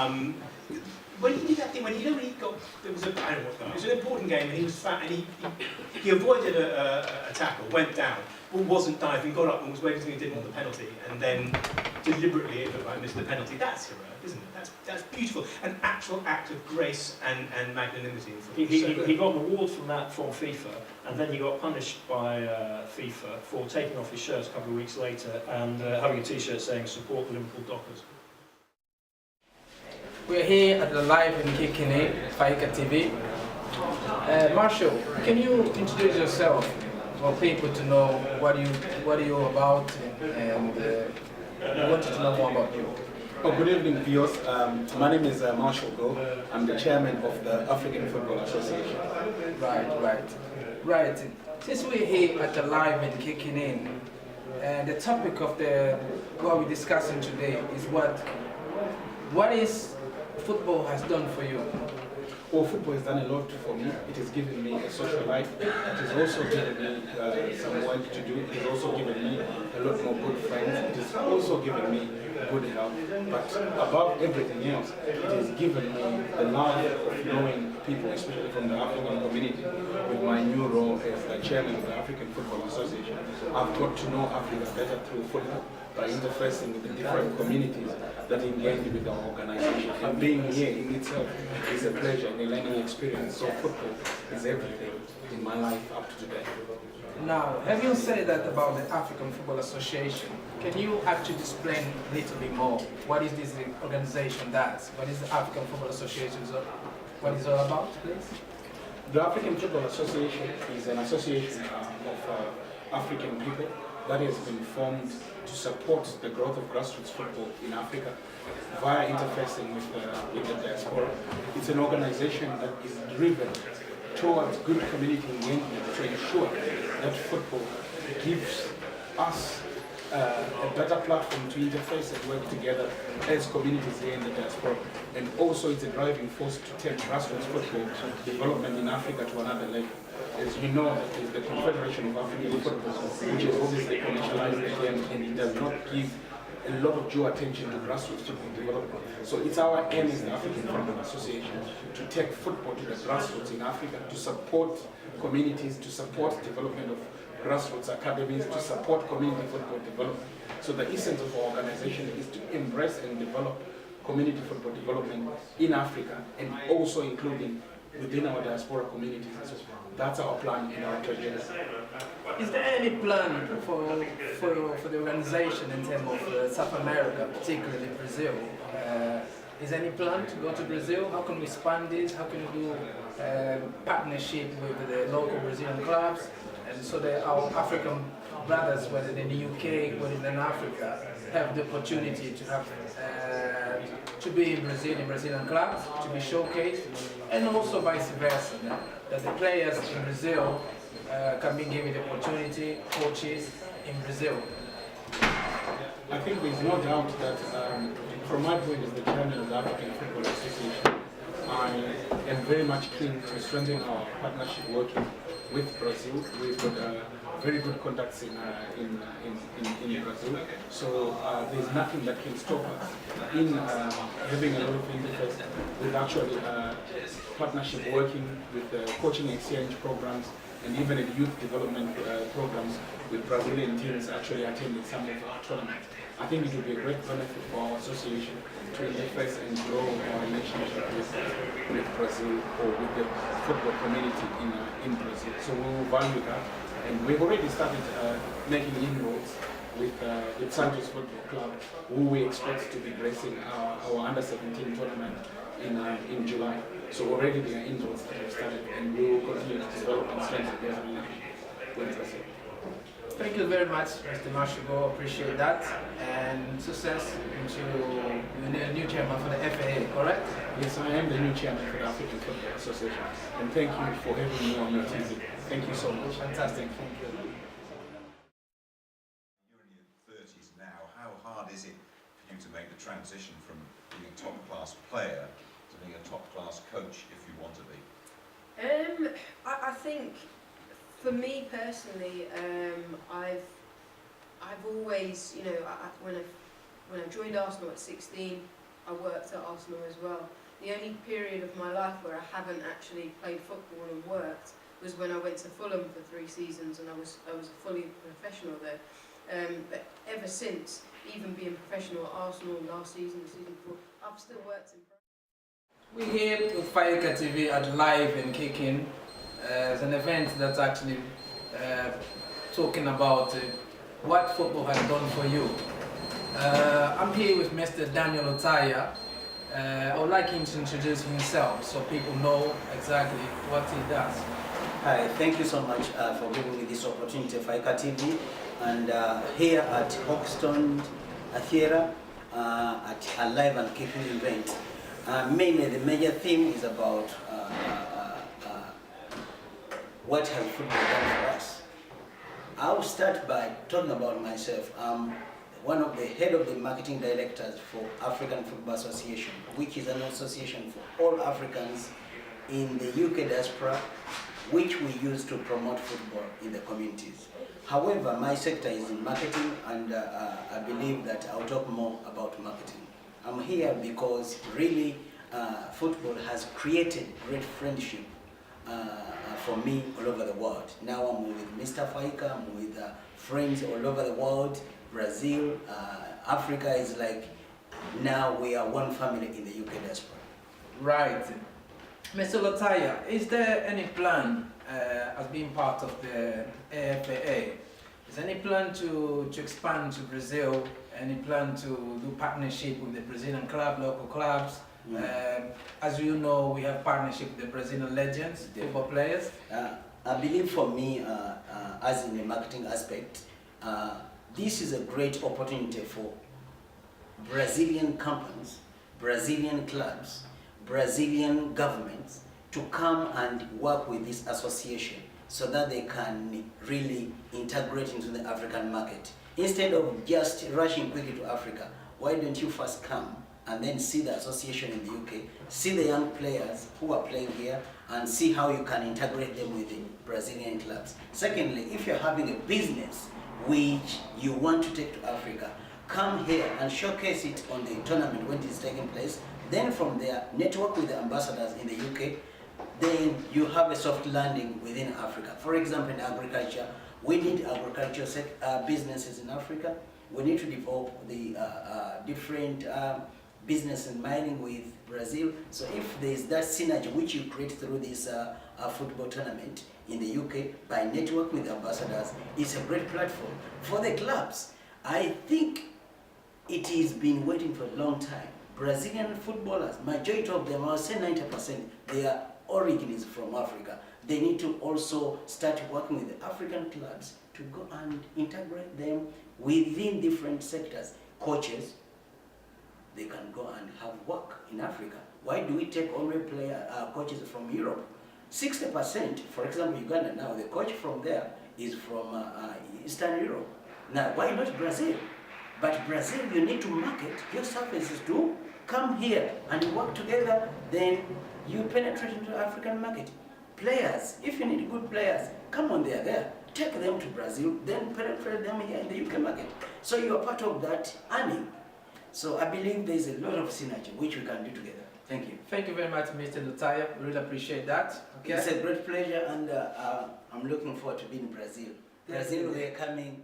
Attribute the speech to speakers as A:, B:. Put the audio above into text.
A: When he did that thing, when he got, there was a, I don't know what, it was an important game, and he was fat, and he avoided a tackle, went down, but wasn't diving, got up and was waiting until he didn't want the penalty, and then deliberately, it looked like missed the penalty. That's heroic, isn't it? That's beautiful. An actual act of grace and magnanimity.
B: He got an award from that from FIFA, and then he got punished by FIFA for taking off his shirt a couple of weeks later and having a T-shirt saying "Support the Liverpool Dockers."
C: We're here at the live and kicking in Fayika TV. Marshall, can you introduce yourself for people to know what you're about, and we wanted to know more about you.
D: Oh, good evening, viewers. My name is Marshall Go. I'm the chairman of the African Football Association.
C: Right. Since we're here at the live and kicking in, the topic of what we're discussing today is what is football has done for you.
D: Well, football has done a lot for me. It has given me a social life. It has also given me some work to do. It has also given me a lot more good friends. It has also given me good health. But above everything else, it has given me the love of knowing people, especially from the African community. With my new role as the chairman of the African Football Association, I've got to know Africa better through football by interfacing with the different communities that engage with our organization. And being here in itself is a pleasure and a learning experience. So football is everything in my life up to today.
C: Now, having said that about the African Football Association, can you actually explain a little bit more what is this organization does? What is the African Football Association? What is it all about, please?
D: The African Football Association is an association of African people that has been formed to support the growth of grassroots football in Africa via interfacing with the diaspora. It's an organization that is driven towards good community engagement to ensure that football gives us a better platform to interface and work together as communities here in the diaspora. And also it's a driving force to take grassroots football development in Africa to another level. As you know, it is the Confederation of African Football, which is obviously commercialized the game, and it does not give a lot of due attention to grassroots football development. So it's our aim as the African Football Association to take football to the grassroots in Africa, to support communities, to support development of grassroots academies, to support community football development. So the essence of our organization is to embrace and develop community football development in Africa, and also including within our diaspora communities as well. That's our plan and our trajectory.
C: Is there any plan for the organization in terms of South America, particularly Brazil? Is there any plan to go to Brazil? How can we expand this? How can we do partnership with the local Brazilian clubs? And so that our African brothers, whether in the UK, whether in Africa, have the opportunity to have to be in Brazilian clubs, to be showcased, and also vice versa, that the players in Brazil can be given the opportunity, coaches in Brazil.
D: I think there's no doubt that from my point as the chairman of the African Football Association, I am very much keen to strengthen our partnership working with Brazil. We've got very good contacts in Brazil, so there's nothing that can stop us in having a lot of interest with actually partnership working with coaching exchange programs and even in youth development programs with Brazilian teams actually attending some of our tournaments. I think it would be a great benefit for our association to interface and grow our relationship with Brazil or with the football community in Brazil. So we will value that, and we've already started making inroads with Santos Football Club, who we expect to be gracing our under-17 tournament in July. So already there are inroads that have started, and we will continue to develop and strengthen their relationship with Brazil.
C: Thank you very much, Mr. Mashigo. Appreciate that, and success into the new chairman for the FAA, correct?
D: Yes, I am the new chairman for the African Football Association, and thank you for having me on your TV. Thank you so much.
C: Fantastic. Thank you.
E: You're in your 30s now. How hard is it for you to make the transition from being a top-class player to being a top-class coach, if you want to be?
F: I think, for me personally, I've always, you know, when I joined Arsenal at 16, I worked at Arsenal as well. The only period of my life where I haven't actually played football and worked was when I went to Fulham for 3 seasons, and I was fully professional there. But ever since, even being professional at Arsenal last season, the season before, I've still worked in.
C: We're here with Fayika TV at Live and Kicking. It's an event that's actually talking about what football has done for you. I'm here with Mr. Daniel Otaya. I would like him to introduce himself so people know exactly what he does.
G: Hi, thank you so much for giving me this opportunity, Fayika TV, and here at Hoxton Theatre at a Live and Kicking event. Mainly the major theme is about what has football done for us. I'll start by talking about myself. I'm one of the head of the marketing directors for African Football Association, which is an association for all Africans in the UK diaspora, which we use to promote football in the communities. However, my sector is in marketing, and I believe that I'll talk more about marketing. I'm here because really football has created great friendship for me all over the world. Now I'm with Mr. Fayika, I'm with friends all over the world. Brazil, Africa is like, now we are one family in the UK diaspora.
C: Right. Mr. Lotaya, is there any plan as being part of the AFAA? Is there any plan to expand to Brazil? Any plan to do partnership with the Brazilian club, local clubs? As you know, we have partnership with the Brazilian legends, football players.
G: I believe for me, as in the marketing aspect, this is a great opportunity for Brazilian companies, Brazilian clubs, Brazilian governments to come and work with this association so that they can really integrate into the African market. Instead of just rushing quickly to Africa, why don't you first come and then see the association in the UK, see the young players who are playing here, and see how you can integrate them with the Brazilian clubs. Secondly, if you're having a business which you want to take to Africa, come here and showcase it on the tournament when it is taking place. Then from there, network with the ambassadors in the UK. Then you have a soft landing within Africa. For example, in agriculture, we need agricultural businesses in Africa. We need to develop the different business in mining with Brazil. So if there is that synergy which you create through this football tournament in the UK by network with ambassadors, it's a great platform for the clubs. I think it has been waiting for a long time. Brazilian footballers, majority of them, I would say 90%, their origin is from Africa. They need to also start working with the African clubs to go and integrate them within different sectors. Coaches, they can go and have work in Africa. Why do we take only coaches from Europe? 60%, for example, Uganda now, the coach from there is from Eastern Europe. Now, why not Brazil? But Brazil, you need to market your services to come here and work together, then you penetrate into the African market. Players, if you need good players, come on, they're there. Take them to Brazil, then penetrate them here in the UK market. So you are part of that earning. So I believe there's a lot of synergy which we can do together. Thank you.
C: Thank you very much, Mr. Lotaya. We really appreciate that. Okay.
G: It's a great pleasure, and I'm looking forward to being in Brazil. Brazil, we are coming.